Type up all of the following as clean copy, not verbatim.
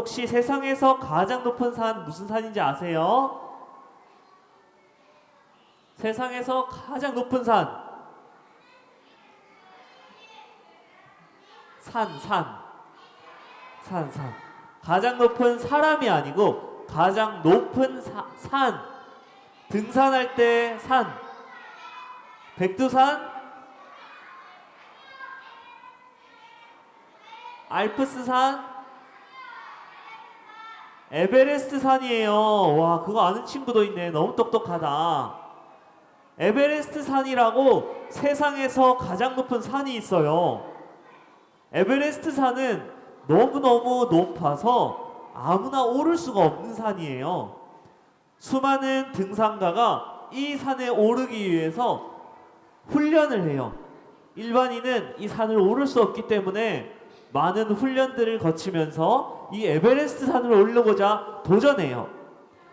혹시 세상에서 가장 높은 산 무슨 산인지 아세요? 세상에서 가장 높은 산. 산. 가장 높은 사람이 아니고 가장 높은 산. 등산할 때 산. 백두산? 알프스산? 에베레스트 산이에요. 와, 그거 아는 친구도 있네. 너무 똑똑하다. 에베레스트 산이라고 세상에서 가장 높은 산이 있어요. 에베레스트 산은 너무너무 높아서 아무나 오를 수가 없는 산이에요. 수많은 등산가가 이 산에 오르기 위해서 훈련을 해요. 일반인은 이 산을 오를 수 없기 때문에 많은 훈련들을 거치면서 이 에베레스트 산을 오르고자 도전해요.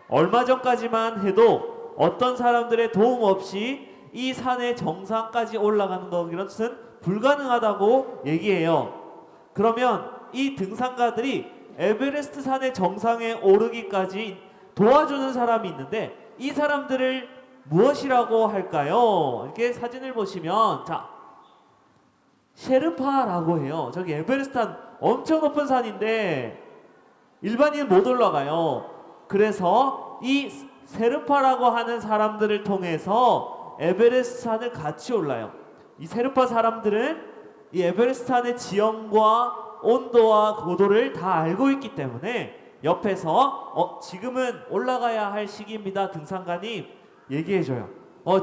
얼마 전까지만 해도 어떤 사람들의 도움 없이 이 산의 정상까지 올라가는 것은 불가능하다고 얘기해요. 그러면 이 등산가들이 에베레스트 산의 정상에 오르기까지 도와주는 사람이 있는데 이 사람들을 무엇이라고 할까요? 이렇게 사진을 보시면 자, 셰르파라고 해요. 저기 에베레스트 산 엄청 높은 산인데 일반인은 못 올라가요. 그래서 이 셰르파라고 하는 사람들을 통해서 에베레스트 산을 같이 올라요. 이 셰르파 사람들은 이 에베레스트 산의 지형과 온도와 고도를 다 알고 있기 때문에 옆에서 지금은 올라가야 할 시기입니다. 등산가님 얘기해줘요.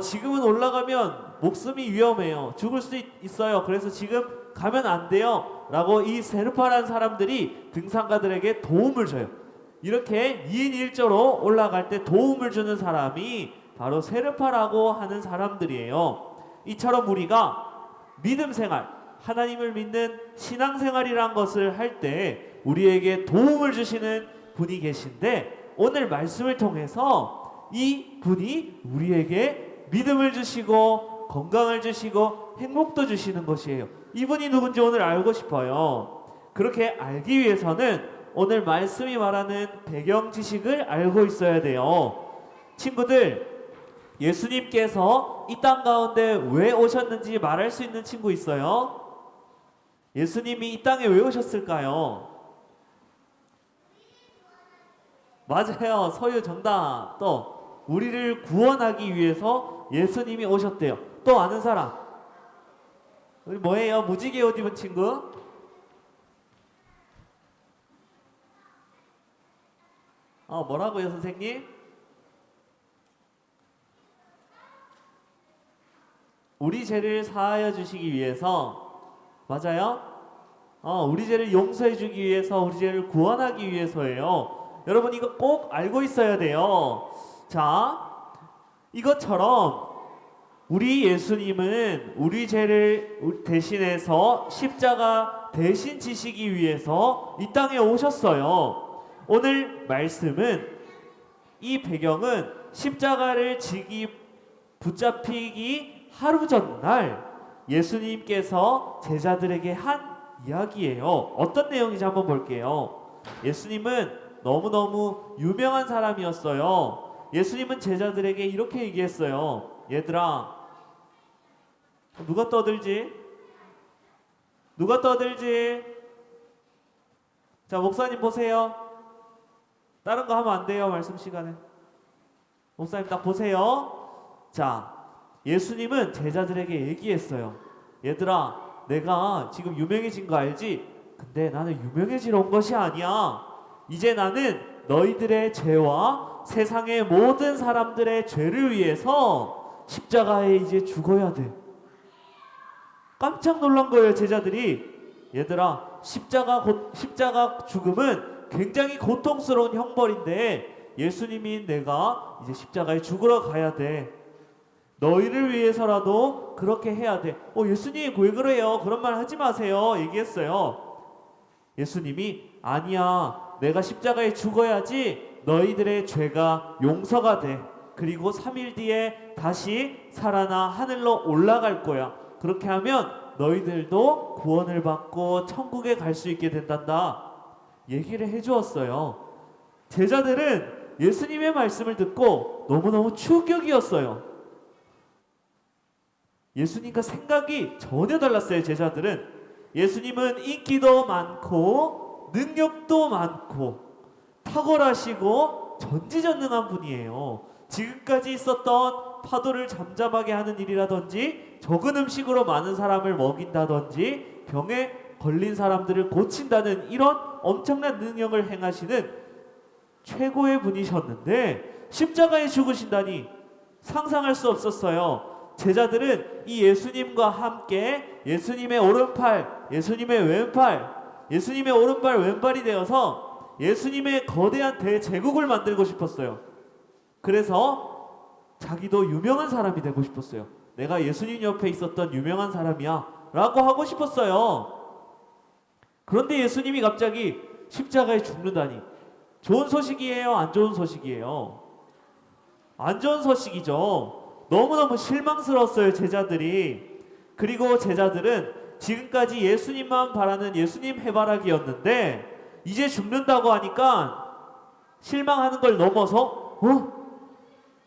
지금은 올라가면 목숨이 위험해요. 죽을 수 있어요. 그래서 지금 가면 안 돼요. 라고 이 셰르파라는 사람들이 등산가들에게 도움을 줘요. 이렇게 2인 1조로 올라갈 때 도움을 주는 사람이 바로 셰르파라고 하는 사람들이에요. 이처럼 우리가 믿음 생활, 하나님을 믿는 신앙생활이란 것을 할 때 우리에게 도움을 주시는 분이 계신데 오늘 말씀을 통해서 이 분이 우리에게 믿음을 주시고 건강을 주시고 행복도 주시는 것이에요. 이분이 누군지 오늘 알고 싶어요. 그렇게 알기 위해서는 오늘 말씀이 말하는 배경 지식을 알고 있어야 돼요. 친구들, 예수님께서 이 땅 가운데 왜 오셨는지 말할 수 있는 친구 있어요? 예수님이 이 땅에 왜 오셨을까요? 맞아요. 서유 정답. 또 우리를 구원하기 위해서 예수님이 오셨대요. 또 아는 사람? 우리 뭐예요? 무지개 옷 입은 친구? 뭐라고요, 선생님? 우리 죄를 사하여 주시기 위해서, 맞아요? 우리 죄를 용서해 주기 위해서, 우리 죄를 구원하기 위해서예요. 여러분 이거 꼭 알고 있어야 돼요. 자, 이것처럼 우리 예수님은 우리 죄를 대신해서 십자가 대신 지시기 위해서 이 땅에 오셨어요. 오늘 말씀은 이 배경은 십자가를 붙잡히기 하루 전날 예수님께서 제자들에게 한 이야기예요. 어떤 내용인지 한번 볼게요. 예수님은 너무너무 유명한 사람이었어요. 예수님은 제자들에게 이렇게 얘기했어요. 얘들아, 누가 떠들지? 누가 떠들지? 자, 목사님 보세요. 다른 거 하면 안 돼요, 말씀 시간에. 목사님 딱 보세요. 자, 예수님은 제자들에게 얘기했어요. 얘들아, 내가 지금 유명해진 거 알지? 근데 나는 유명해지러 온 것이 아니야. 이제 나는 너희들의 죄와 세상의 모든 사람들의 죄를 위해서 십자가에 이제 죽어야 돼. 깜짝 놀란 거예요, 제자들이. 얘들아, 십자가 죽음은 굉장히 고통스러운 형벌인데 예수님이 내가 이제 십자가에 죽으러 가야 돼. 너희를 위해서라도 그렇게 해야 돼. 예수님 왜 그래요? 그런 말 하지 마세요. 얘기했어요. 예수님이 아니야. 내가 십자가에 죽어야지 너희들의 죄가 용서가 돼. 그리고 3일 뒤에 다시 살아나 하늘로 올라갈 거야. 그렇게 하면 너희들도 구원을 받고 천국에 갈 수 있게 된단다. 얘기를 해주었어요. 제자들은 예수님의 말씀을 듣고 너무너무 충격이었어요. 예수님과 생각이 전혀 달랐어요. 제자들은 예수님은 인기도 많고 능력도 많고 탁월하시고 전지전능한 분이에요. 지금까지 있었던 파도를 잠잠하게 하는 일이라든지 적은 음식으로 많은 사람을 먹인다든지 병에 걸린 사람들을 고친다는 이런 엄청난 능력을 행하시는 최고의 분이셨는데 십자가에 죽으신다니 상상할 수 없었어요. 제자들은 이 예수님과 함께 예수님의 오른팔, 예수님의 왼팔, 예수님의 오른발 왼발이 되어서 예수님의 거대한 대제국을 만들고 싶었어요. 그래서 자기도 유명한 사람이 되고 싶었어요. 내가 예수님 옆에 있었던 유명한 사람이야 라고 하고 싶었어요. 그런데 예수님이 갑자기 십자가에 죽는다니 좋은 소식이에요? 안 좋은 소식이에요? 안 좋은 소식이죠. 너무너무 실망스러웠어요, 제자들이. 그리고 제자들은 지금까지 예수님만 바라는 예수님 해바라기였는데 이제 죽는다고 하니까 실망하는 걸 넘어서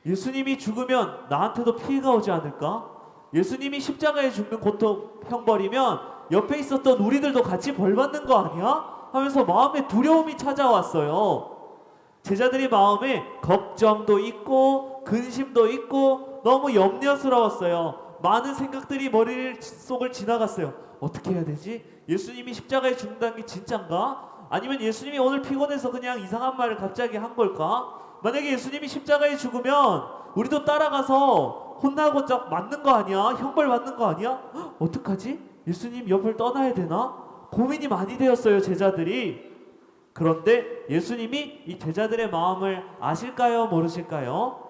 예수님이 죽으면 나한테도 피해가 오지 않을까? 예수님이 십자가에 죽는 고통, 형벌이면 옆에 있었던 우리들도 같이 벌 받는 거 아니야? 하면서 마음에 두려움이 찾아왔어요. 제자들이 마음에 걱정도 있고 근심도 있고 너무 염려스러웠어요. 많은 생각들이 머리 속을 지나갔어요. 어떻게 해야 되지? 예수님이 십자가에 죽는다는 게 진짠가? 아니면 예수님이 오늘 피곤해서 그냥 이상한 말을 갑자기 한 걸까? 만약에 예수님이 십자가에 죽으면 우리도 따라가서 혼나고 짝 맞는 거 아니야? 형벌 받는 거 아니야? 어떡하지? 예수님 옆을 떠나야 되나? 고민이 많이 되었어요, 제자들이. 그런데 예수님이 이 제자들의 마음을 아실까요? 모르실까요?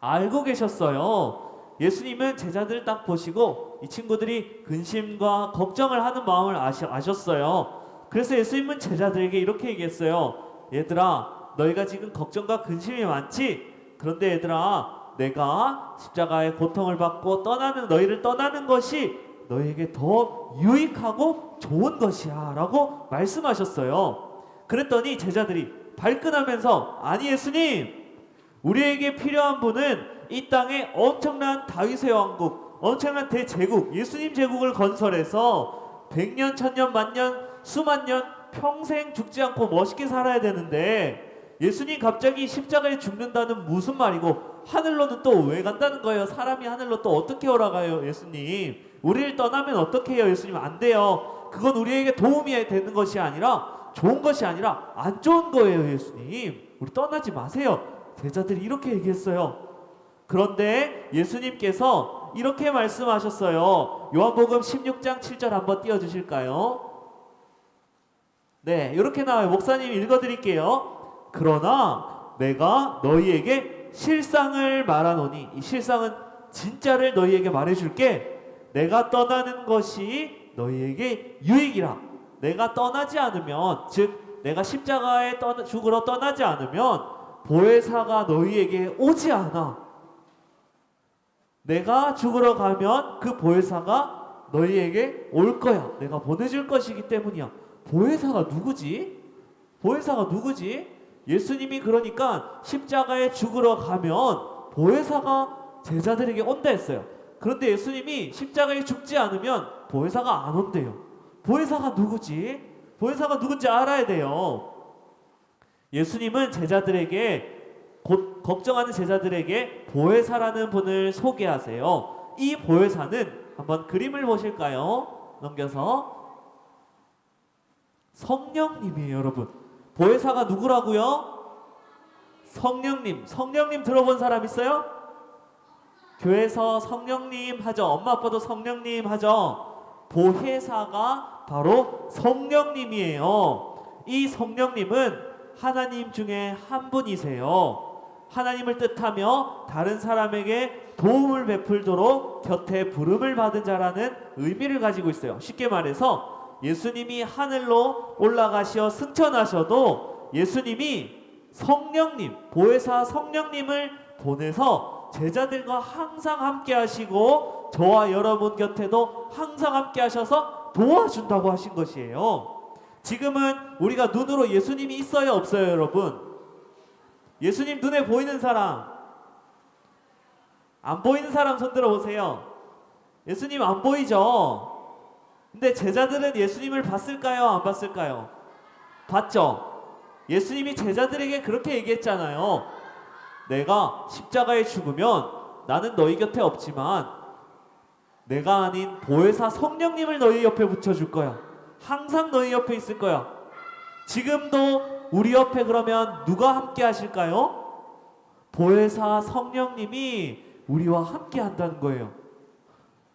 알고 계셨어요. 예수님은 제자들을 딱 보시고 이 친구들이 근심과 걱정을 하는 마음을 아셨어요. 그래서 예수님은 제자들에게 이렇게 얘기했어요. 얘들아, 너희가 지금 걱정과 근심이 많지? 그런데 얘들아, 내가 십자가의 고통을 받고 너희를 떠나는 것이 너희에게 더 유익하고 좋은 것이야 라고 말씀하셨어요. 그랬더니 제자들이 발끈하면서 아니 예수님, 우리에게 필요한 분은 이 땅에 엄청난 다윗의 왕국, 엄청난 대제국, 예수님 제국을 건설해서 100년, 1000년, 만년, 수만 년 평생 죽지 않고 멋있게 살아야 되는데 예수님 갑자기 십자가에 죽는다는 무슨 말이고 하늘로는 또 왜 간다는 거예요? 사람이 하늘로 또 어떻게 올라가요? 예수님, 우리를 떠나면 어떻게 해요? 예수님, 안 돼요. 그건 우리에게 도움이 되는 것이 아니라 좋은 것이 아니라 안 좋은 거예요. 예수님, 우리 떠나지 마세요. 제자들이 이렇게 얘기했어요. 그런데 예수님께서 이렇게 말씀하셨어요. 요한복음 16장 7절 한번 띄워주실까요? 네, 이렇게 나와요. 목사님 읽어드릴게요. 그러나 내가 너희에게 실상을 말하노니, 이 실상은 진짜를 너희에게 말해줄게. 내가 떠나는 것이 너희에게 유익이라. 내가 떠나지 않으면, 즉 내가 십자가에 죽으러 떠나지 않으면 보혜사가 너희에게 오지 않아. 내가 죽으러 가면 그 보혜사가 너희에게 올 거야. 내가 보내줄 것이기 때문이야. 보혜사가 누구지? 보혜사가 누구지? 예수님이 그러니까 십자가에 죽으러 가면 보혜사가 제자들에게 온다 했어요. 그런데 예수님이 십자가에 죽지 않으면 보혜사가 안 온대요. 보혜사가 누구지? 보혜사가 누군지 알아야 돼요. 예수님은 제자들에게, 곧 걱정하는 제자들에게 보혜사라는 분을 소개하세요. 이 보혜사는 한번 그림을 보실까요? 넘겨서 성령님이에요, 여러분. 보혜사가 누구라고요? 성령님. 성령님 들어본 사람 있어요? 교회에서 성령님 하죠. 엄마 아빠도 성령님 하죠. 보혜사가 바로 성령님이에요. 이 성령님은 하나님 중에 한 분이세요. 하나님을 뜻하며 다른 사람에게 도움을 베풀도록 곁에 부름을 받은 자라는 의미를 가지고 있어요. 쉽게 말해서 예수님이 하늘로 올라가시어 승천하셔도 예수님이 성령님, 보혜사 성령님을 보내서 제자들과 항상 함께 하시고 저와 여러분 곁에도 항상 함께 하셔서 도와준다고 하신 것이에요. 지금은 우리가 눈으로 예수님이 있어요, 없어요, 여러분? 예수님 눈에 보이는 사람, 안 보이는 사람 손 들어보세요. 예수님 안 보이죠? 근데 제자들은 예수님을 봤을까요, 안 봤을까요? 봤죠? 예수님이 제자들에게 그렇게 얘기했잖아요. 내가 십자가에 죽으면 나는 너희 곁에 없지만 내가 아닌 보혜사 성령님을 너희 옆에 붙여줄 거야. 항상 너희 옆에 있을 거야. 지금도 우리 옆에 그러면 누가 함께 하실까요? 보혜사 성령님이 우리와 함께 한다는 거예요.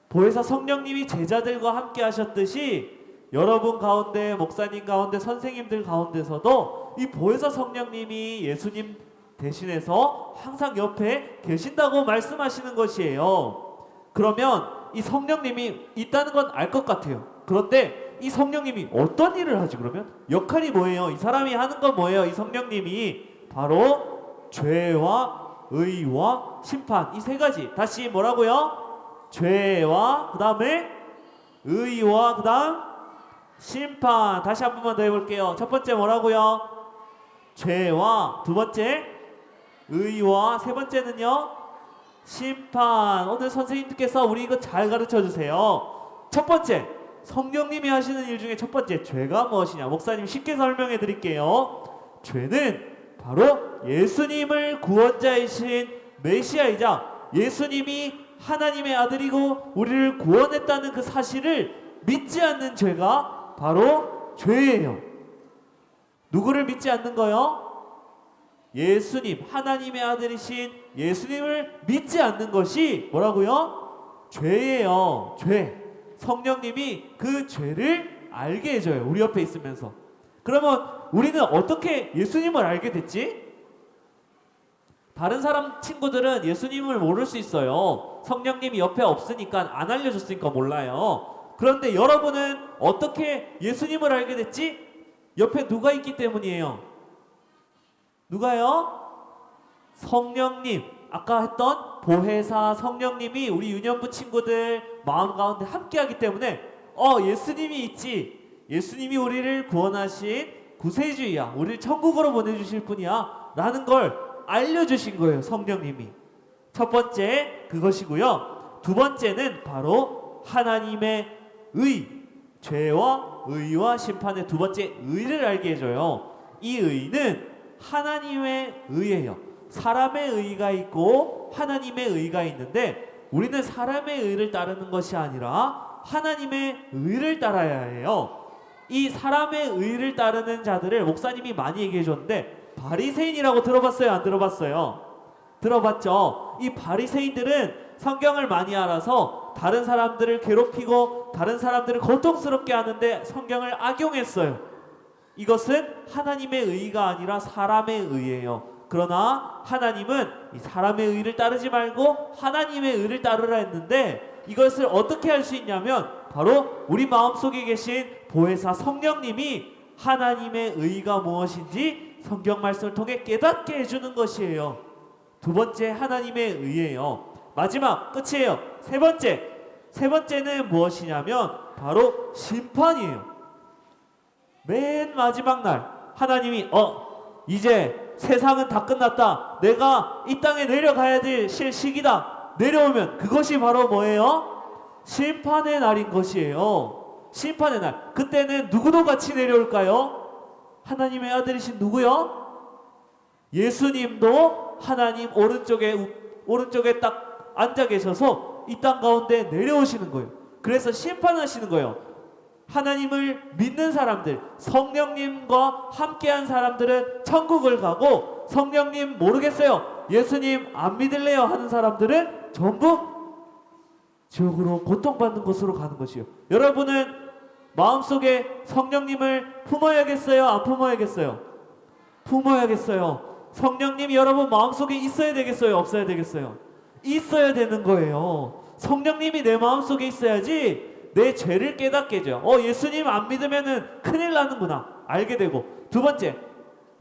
보혜사 성령님이 제자들과 함께 하셨듯이 여러분 가운데, 목사님 가운데, 선생님들 가운데서도 이 보혜사 성령님이 예수님 대신해서 항상 옆에 계신다고 말씀하시는 것이에요. 그러면 이 성령님이 있다는 건 알 것 같아요. 그런데 이 성령님이 어떤 일을 하지 그러면? 역할이 뭐예요? 이 사람이 하는 건 뭐예요? 이 성령님이 바로 죄와 의와 심판, 이 세 가지. 다시 뭐라고요? 죄와 그 다음에 의와 그 다음 심판. 다시 한 번만 더 해볼게요. 첫 번째 뭐라고요? 죄와, 두 번째 의와, 세 번째는요? 심판. 오늘 선생님께서 우리 이거 잘 가르쳐 주세요. 첫 번째, 성령님이 하시는 일 중에 첫 번째, 죄가 무엇이냐? 목사님 쉽게 설명해 드릴게요. 죄는 바로 예수님을 구원자이신 메시아이자 예수님이 하나님의 아들이고 우리를 구원했다는 그 사실을 믿지 않는 죄가 바로 죄예요. 누구를 믿지 않는 거요? 예수님, 하나님의 아들이신 예수님을 믿지 않는 것이 뭐라고요? 죄예요. 죄. 성령님이 그 죄를 알게 해줘요. 우리 옆에 있으면서. 그러면 우리는 어떻게 예수님을 알게 됐지? 다른 사람 친구들은 예수님을 모를 수 있어요. 성령님이 옆에 없으니까, 안 알려줬으니까 몰라요. 그런데 여러분은 어떻게 예수님을 알게 됐지? 옆에 누가 있기 때문이에요. 누가요? 성령님. 아까 했던 보혜사 성령님이 우리 유년부 친구들 마음 가운데 함께하기 때문에 예수님이 있지. 예수님이 우리를 구원하신 구세주야. 우리를 천국으로 보내주실 분이야. 라는 걸 알려주신 거예요. 성령님이. 첫 번째 그것이고요. 두 번째는 바로 하나님의 의. 죄와 의와 심판의 두 번째 의를 알게 해줘요. 이 의는 하나님의 의예요. 사람의 의가 있고 하나님의 의가 있는데 우리는 사람의 의를 따르는 것이 아니라 하나님의 의를 따라야 해요. 이 사람의 의를 따르는 자들을 목사님이 많이 얘기해 줬는데 바리새인이라고 들어봤어요? 안 들어봤어요? 들어봤죠? 이 바리새인들은 성경을 많이 알아서 다른 사람들을 괴롭히고 다른 사람들을 고통스럽게 하는데 성경을 악용했어요. 이것은 하나님의 의가 아니라 사람의 의예요. 그러나 하나님은 이 사람의 의를 따르지 말고 하나님의 의를 따르라 했는데 이것을 어떻게 할 수 있냐면 바로 우리 마음속에 계신 보혜사 성령님이 하나님의 의가 무엇인지 성경 말씀을 통해 깨닫게 해주는 것이에요. 두 번째 하나님의 의예요. 마지막 끝이에요. 세 번째는 무엇이냐면 바로 심판이에요. 맨 마지막 날 하나님이 이제 세상은 다 끝났다. 내가 이 땅에 내려가야 될 시기다. 내려오면 그것이 바로 뭐예요? 심판의 날인 것이에요. 심판의 날. 그때는 누구도 같이 내려올까요? 하나님의 아들이신 누구요? 예수님도 하나님 오른쪽에 딱 앉아 계셔서 이 땅 가운데 내려오시는 거예요. 그래서 심판하시는 거예요. 하나님을 믿는 사람들, 성령님과 함께한 사람들은 천국을 가고 성령님 모르겠어요, 예수님 안 믿을래요 하는 사람들은 전부 지옥으로 고통받는 곳으로 가는 것이요. 여러분은 마음속에 성령님을 품어야겠어요? 안 품어야겠어요? 품어야겠어요. 성령님이 여러분 마음속에 있어야 되겠어요? 없어야 되겠어요? 있어야 되는 거예요. 성령님이 내 마음속에 있어야지 내 죄를 깨닫게 해줘요. 예수님 안 믿으면은 큰일 나는구나 알게 되고, 두 번째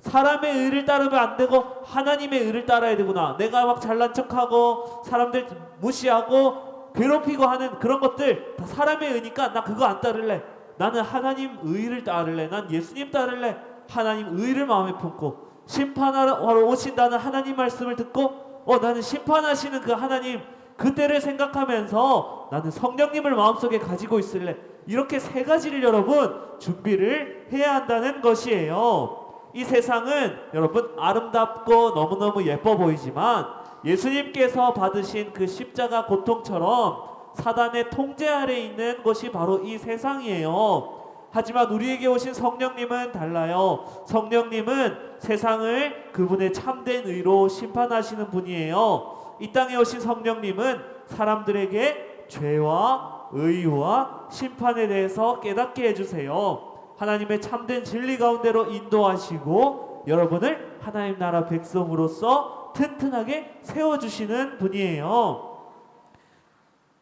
사람의 의를 따르면 안 되고 하나님의 의를 따라야 되구나. 내가 막 잘난 척하고 사람들 무시하고 괴롭히고 하는 그런 것들 다 사람의 의니까 나 그거 안 따를래. 나는 하나님 의를 따를래. 난 예수님 따를래. 하나님 의를 마음에 품고 심판하러 오신다는 하나님 말씀을 듣고 나는 심판하시는 그 하나님 그때를 생각하면서 나는 성령님을 마음속에 가지고 있을래. 이렇게 세 가지를 여러분 준비를 해야 한다는 것이에요. 이 세상은 여러분 아름답고 너무너무 예뻐 보이지만 예수님께서 받으신 그 십자가 고통처럼 사단의 통제 아래 있는 것이 바로 이 세상이에요. 하지만 우리에게 오신 성령님은 달라요. 성령님은 세상을 그분의 참된 의로 심판하시는 분이에요. 이 땅에 오신 성령님은 사람들에게 죄와 의와 심판에 대해서 깨닫게 해주세요. 하나님의 참된 진리 가운데로 인도하시고 여러분을 하나님 나라 백성으로서 튼튼하게 세워주시는 분이에요.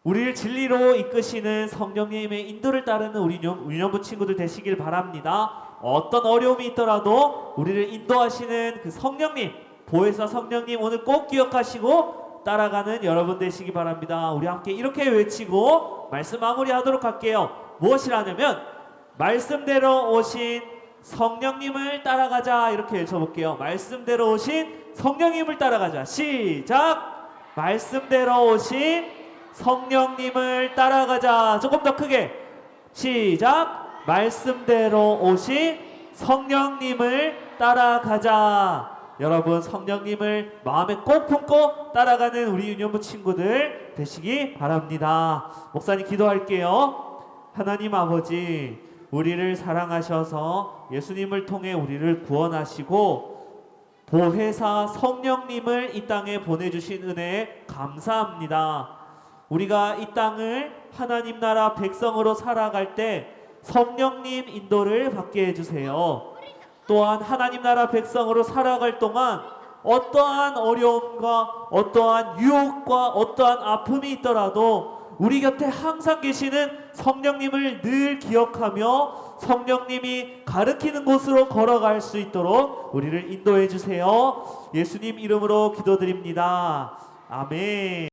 우리를 진리로 이끄시는 성령님의 인도를 따르는 우리 유년부 친구들 되시길 바랍니다. 어떤 어려움이 있더라도 우리를 인도하시는 그 성령님, 보혜사 성령님 오늘 꼭 기억하시고 따라가는 여러분 되시기 바랍니다. 우리 함께 이렇게 외치고 말씀 마무리하도록 할게요. 무엇이라냐면 말씀대로 오신 성령님을 따라가자. 이렇게 외쳐볼게요. 말씀대로 오신 성령님을 따라가자. 시작! 말씀대로 오신 성령님을 따라가자. 조금 더 크게 시작. 말씀대로 오신 성령님을 따라가자. 여러분 성령님을 마음에 꼭 품고 따라가는 우리 유년부 친구들 되시기 바랍니다. 목사님 기도할게요. 하나님 아버지, 우리를 사랑하셔서 예수님을 통해 우리를 구원하시고 보혜사 성령님을 이 땅에 보내주신 은혜에 감사합니다. 우리가 이 땅을 하나님 나라 백성으로 살아갈 때 성령님 인도를 받게 해주세요. 또한 하나님 나라 백성으로 살아갈 동안 어떠한 어려움과 어떠한 유혹과 어떠한 아픔이 있더라도 우리 곁에 항상 계시는 성령님을 늘 기억하며 성령님이 가르치는 곳으로 걸어갈 수 있도록 우리를 인도해 주세요. 예수님 이름으로 기도드립니다. 아멘.